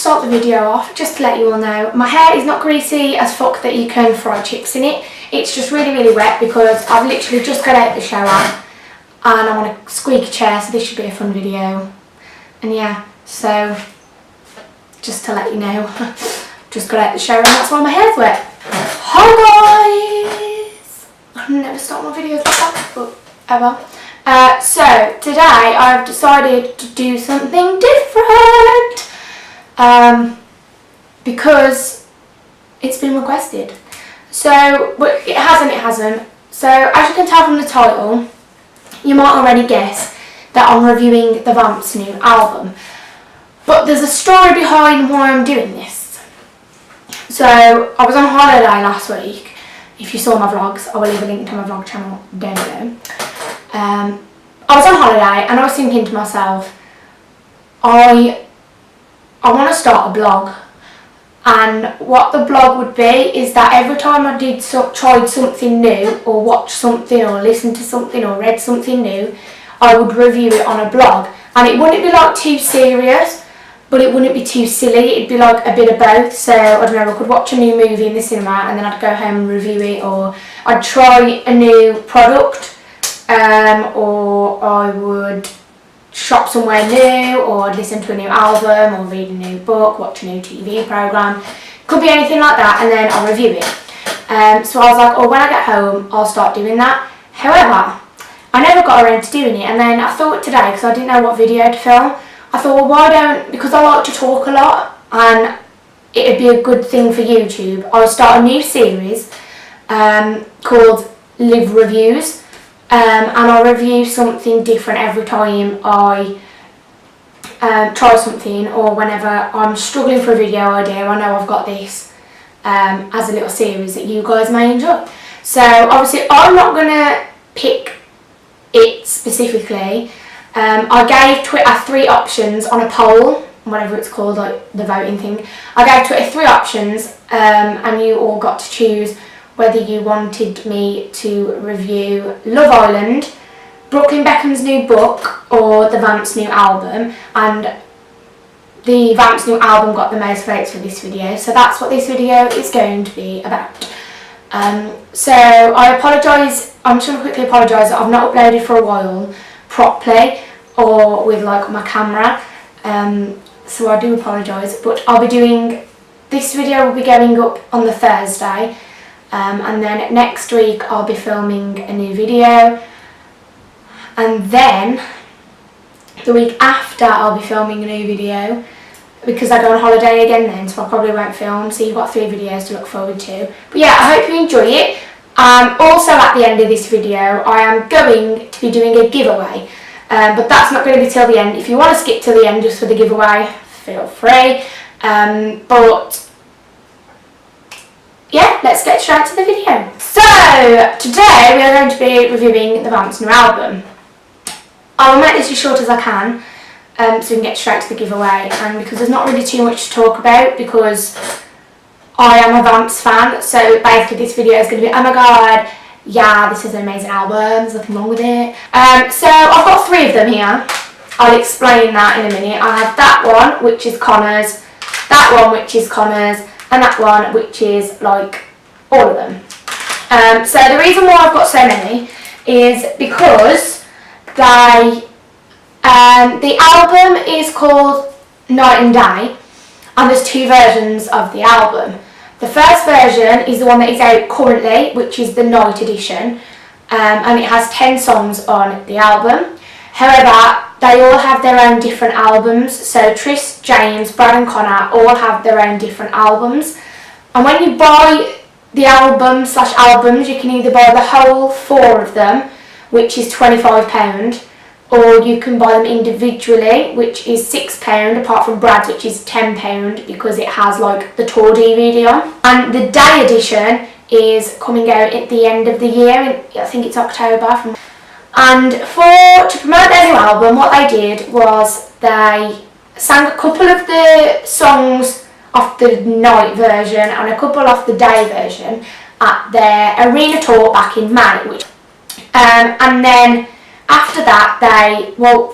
start the video off, just to let you all know, my hair is not greasy as fuck that you can fry chips in it. It's just really, really wet because I've literally just got out of the shower and I'm on a squeaky chair, so this should be a fun video. And yeah, so just to let you know, just got out of the shower and that's why my hair's wet. Hi guys! I never start my videos like that, but ever. So today I've decided to do something different because it's been requested. So, but it hasn't. So as you can tell from the title, you might already guess that I'm reviewing the Vamps' new album. But there's a story behind why I'm doing this. So I was on holiday last week. If you saw my vlogs, I will leave a link to my vlog channel down below. I was on holiday and I was thinking to myself, I want to start a blog, and what the blog would be is that every time I tried something new or watched something or listened to something or read something new, I would review it on a blog, and it wouldn't be like too serious but it wouldn't be too silly, it'd be like a bit of both. So I don't know, I could watch a new movie in the cinema and then I'd go home and review it, or I'd try a new product, or I would shop somewhere new, or I'd listen to a new album, or read a new book, watch a new TV programme. Could be anything like that, and then I'll review it. So I was like, oh, when I get home I'll start doing that. However, I never got around to doing it, and then I thought today, because I didn't know what video to film, I thought, well, why don't, because I like to talk a lot and it'd be a good thing for YouTube, I'll start a new series called Live Reviews, and I'll review something different every time I try something, or whenever I'm struggling for a video idea, I know I've got this as a little series that you guys may enjoy. So obviously I'm not going to pick it specifically. I gave Twitter 3 options on a poll, whatever it's called, like the voting thing. I gave Twitter 3 options and you all got to choose whether you wanted me to review Love Island, Brooklyn Beckham's new book, or the Vamps' new album. And the Vamps' new album got the most votes for this video, so that's what this video is going to be about. So I apologise, I'm just going to quickly apologise that I've not uploaded for a while properly or with like my camera, so I do apologise, but I'll be doing, this video will be going up on the Thursday, and then next week I'll be filming a new video, and then the week after I'll be filming a new video because I go on holiday again then, so I probably won't film, so you've got 3 videos to look forward to. But yeah, I hope you enjoy it. Also at the end of this video I am going to be doing a giveaway, but that's not going to be till the end. If you want to skip till the end just for the giveaway, feel free, but yeah, let's get straight to the video. So today we are going to be reviewing the Vamps' new album. I will make this as short as I can, so we can get straight to the giveaway, and because there's not really too much to talk about because I am a Vamps fan, so basically this video is going to be, oh my god, yeah, this is an amazing album, there's nothing wrong with it. So I've got 3 of them here. I'll explain that in a minute. I have that one, which is Connor's, that one, which is Connor's, and that one, which is like all of them. So the reason why I've got so many is because the album is called Night and Day, and there's 2 versions of the album. The first version is the one that is out currently, which is the Night edition, and it has 10 songs on the album. However, they all have their own different albums, so Tris, James, Brad and Connor all have their own different albums. And when you buy the albums, you can either buy the whole 4 of them, which is £25, or you can buy them individually, which is £6, apart from Brad's, which is £10 because it has like the tour DVD on. And the Day edition is coming out at the end of the year, I think it's October. And to promote their new album, what they did was they sang a couple of the songs off the night version and a couple off the day version at their arena tour back in May. And then after that,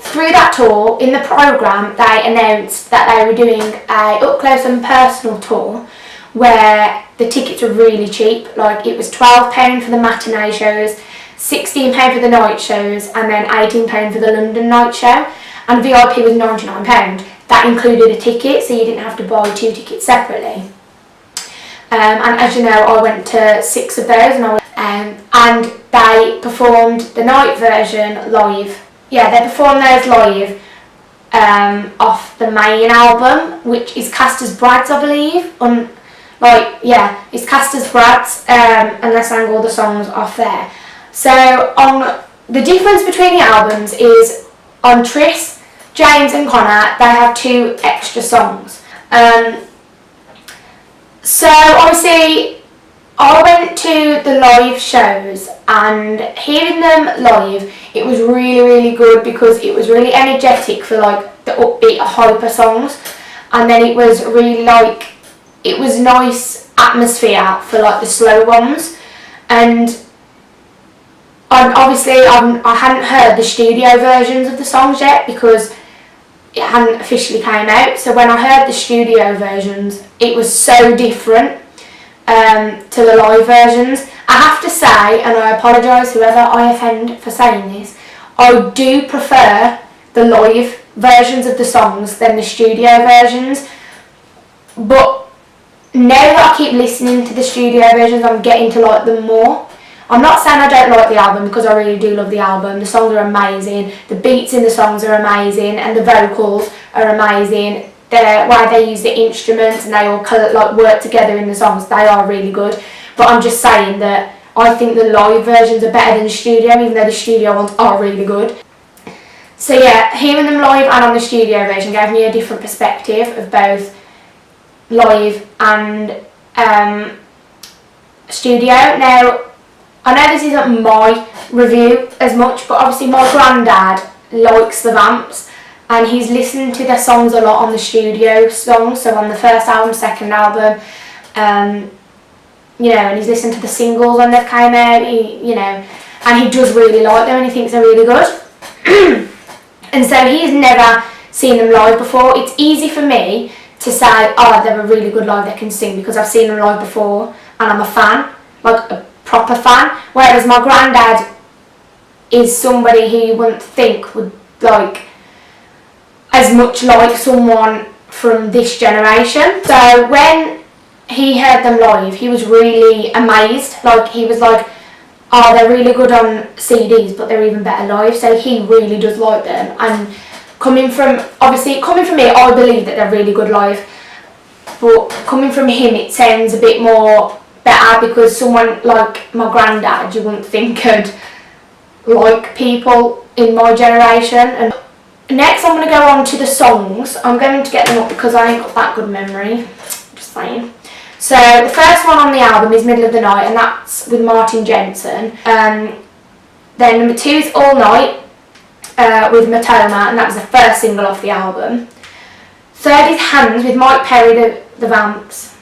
through that tour, in the programme, they announced that they were doing a up close and personal tour where the tickets were really cheap. Like, it was £12 for the matinee shows, £16 for the night shows, and then £18 for the London night show, and VIP was £99. That included a ticket, so you didn't have to buy 2 tickets separately. And as you know, I went to 6 of those, and they performed the night version live. Yeah, they performed those live off the main album, which is cast as Brad's, I believe. It's cast as Brad's, and they sang all the songs off there. So the difference between the albums is on Tris, James and Connor, they have 2 extra songs. So obviously I went to the live shows, and hearing them live, it was really, really good because it was really energetic for like the upbeat, hyper songs, and then it was really like, it was nice atmosphere for like the slow ones. And I hadn't heard the studio versions of the songs yet because it hadn't officially came out. So when I heard the studio versions, it was so different to the live versions. I have to say, and I apologise whoever I offend for saying this, I do prefer the live versions of the songs than the studio versions. But now that I keep listening to the studio versions, I'm getting to like them more. I'm not saying I don't like the album, because I really do love the album. The songs are amazing, the beats in the songs are amazing, and the vocals are amazing. The way they use the instruments and they all work together in the songs, they are really good. But I'm just saying that I think the live versions are better than the studio, even though the studio ones are really good. So yeah, hearing them live and on the studio version gave me a different perspective of both live and studio. Now, I know this isn't my review as much, but obviously my granddad likes the Vamps, and he's listened to their songs a lot on the studio songs, so on the first album, second album, and he's listened to the singles when they've came out, and he does really like them and he thinks they're really good. And so he's never seen them live before. It's easy for me to say, oh, they're a really good live, they can sing, because I've seen them live before and I'm a fan, like a proper fan, whereas my granddad is somebody who you wouldn't think would like as much like someone from this generation. So when he heard them live, he was really amazed. Like, he was like, oh, they're really good on CDs, but they're even better live. So he really does like them, and coming from me, I believe that they're really good live, but coming from him, it sounds a bit more better, because someone like my granddad, you wouldn't think could like people in my generation. And next I'm going to go on to the songs. I'm going to get them up because I ain't got that good memory, just saying. So the first one on the album is Middle of the Night, and that's with Martin Jensen. Then number 2 is All Night with Matoma, and that was the first single off the album. Third is Hands with Mike Perry, the Vamps,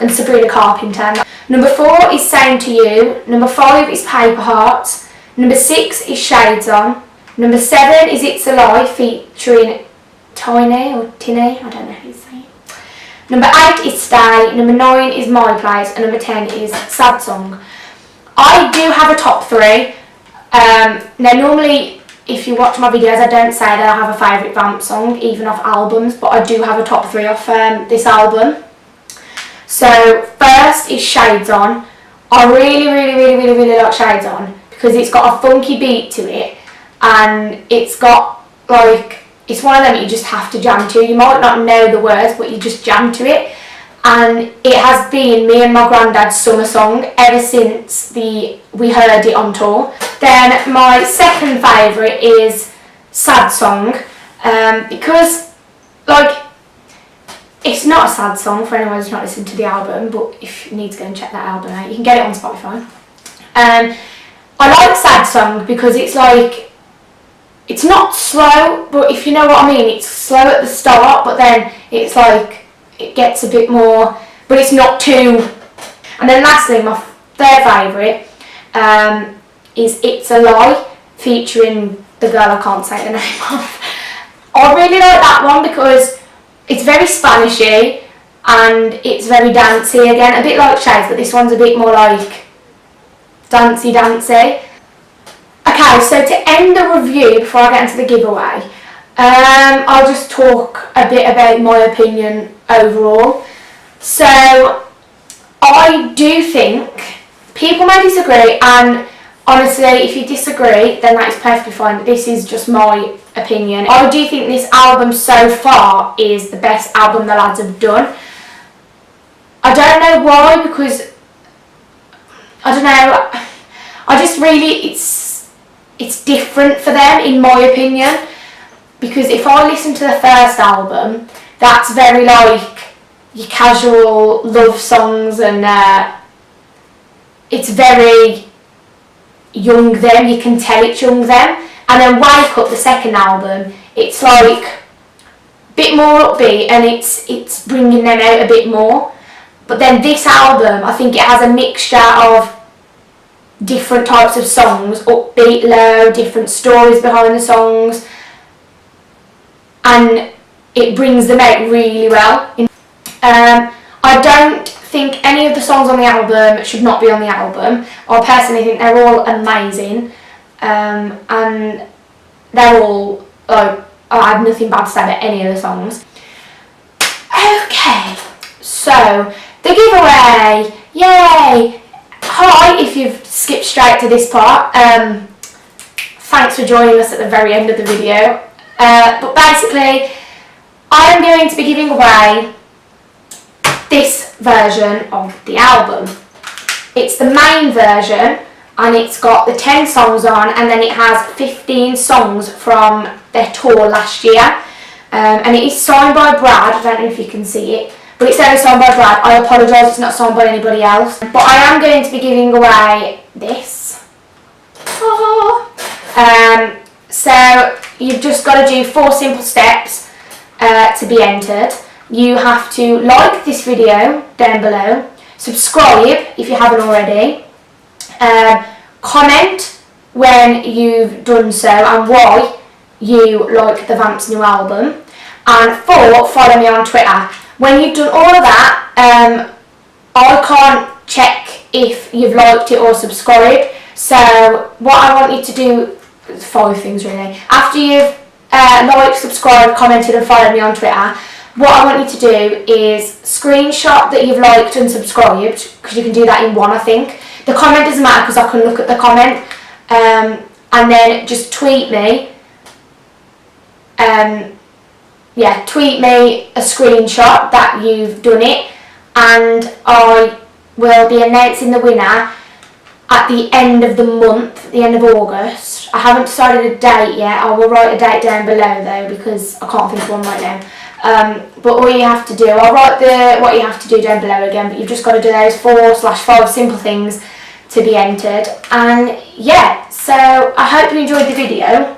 and Sabrina Carpenter. Number 4 is Saying to You. Number 5 is Paper Hearts. Number 6 is Shades On. Number 7 is It's a Lie featuring Tiny or Tinny, I don't know how you say it. Number 8 is Stay. Number 9 is My Place, and number 10 is Sad Song. I do have a top 3. Now normally, if you watch my videos, I don't say that I have a favourite Vamp song, even off albums, but I do have a top 3 off this album. So first is Shades On. I really like Shades On because it's got a funky beat to it, and it's got it's one of them you just have to jam to. You might not know the words, but you just jam to it, and it has been me and my granddad's summer song ever since we heard it on tour. Then my second favourite is Sad Song, because it's not a sad song for anyone who's not listened to the album, but if you need to go and check that album out, you can get it on Spotify. I like Sad Song because it's not slow, but if you know what I mean, it's slow at the start, but then it's it gets a bit more, but it's not too. And then lastly, my third favourite is It's a Lie featuring the girl I can't say the name of. I really like that one because it's very Spanishy and it's very dancey again, a bit like Shades, but this one's a bit more like dancey. Okay, so to end the review before I get into the giveaway, I'll just talk a bit about my opinion overall. So I do think people may disagree, and honestly, if you disagree, then that is perfectly fine, but this is just my opinion. I do think this album so far is the best album the lads have done. I don't know why, because I don't know, I just really, it's different for them in my opinion, because if I listen to the first album, that's very like your casual love songs, and it's very young them, you can tell it's young them. And then Wake Up, the second album, it's like a bit more upbeat and it's bringing them out a bit more. But then this album, I think it has a mixture of different types of songs, upbeat, low, different stories behind the songs, and it brings them out really well. I don't think any of the songs on the album should not be on the album. I personally think they're all amazing, and they're all, I have nothing bad to say about any of the songs. Okay, so the giveaway, yay! Hi, if you've skipped straight to this part, thanks for joining us at the very end of the video. But basically, I am going to be giving away this version of the album. It's the main version, and it's got the 10 songs on, and then it has 15 songs from their tour last year. And it is signed by Brad. I don't know if you can see it, but it's only signed by Brad. I apologise, it's not signed by anybody else. But I am going to be giving away this. So you've just got to do 4 simple steps to be entered. You have to like this video down below, subscribe if you haven't already, comment when you've done so and why you like the Vamps new album, and 4, follow me on Twitter. When you've done all of that, I can't check if you've liked it or subscribed, so what I want you to do, 5 things really. After you've liked, subscribed, commented and followed me on Twitter, what I want you to do is screenshot that you've liked and subscribed, because you can do that in one, I think. The comment doesn't matter because I can look at the comment, and then just tweet me. Tweet me a screenshot that you've done it, and I will be announcing the winner at the end of the month, the end of August. I haven't decided a date yet. I will write a date down below though, because I can't think of one right now. But all you have to do, I'll write what you have to do down below again, but you've just got to do those 4/5 simple things to be entered. And yeah, so I hope you enjoyed the video.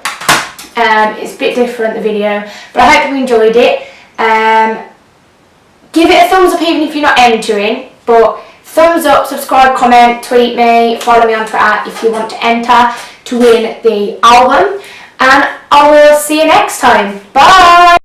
It's a bit different, the video, but I hope you enjoyed it. Give it a thumbs up even if you're not entering, but thumbs up, subscribe, comment, tweet me, follow me on Twitter if you want to enter to win the album, and I will see you next time. Bye!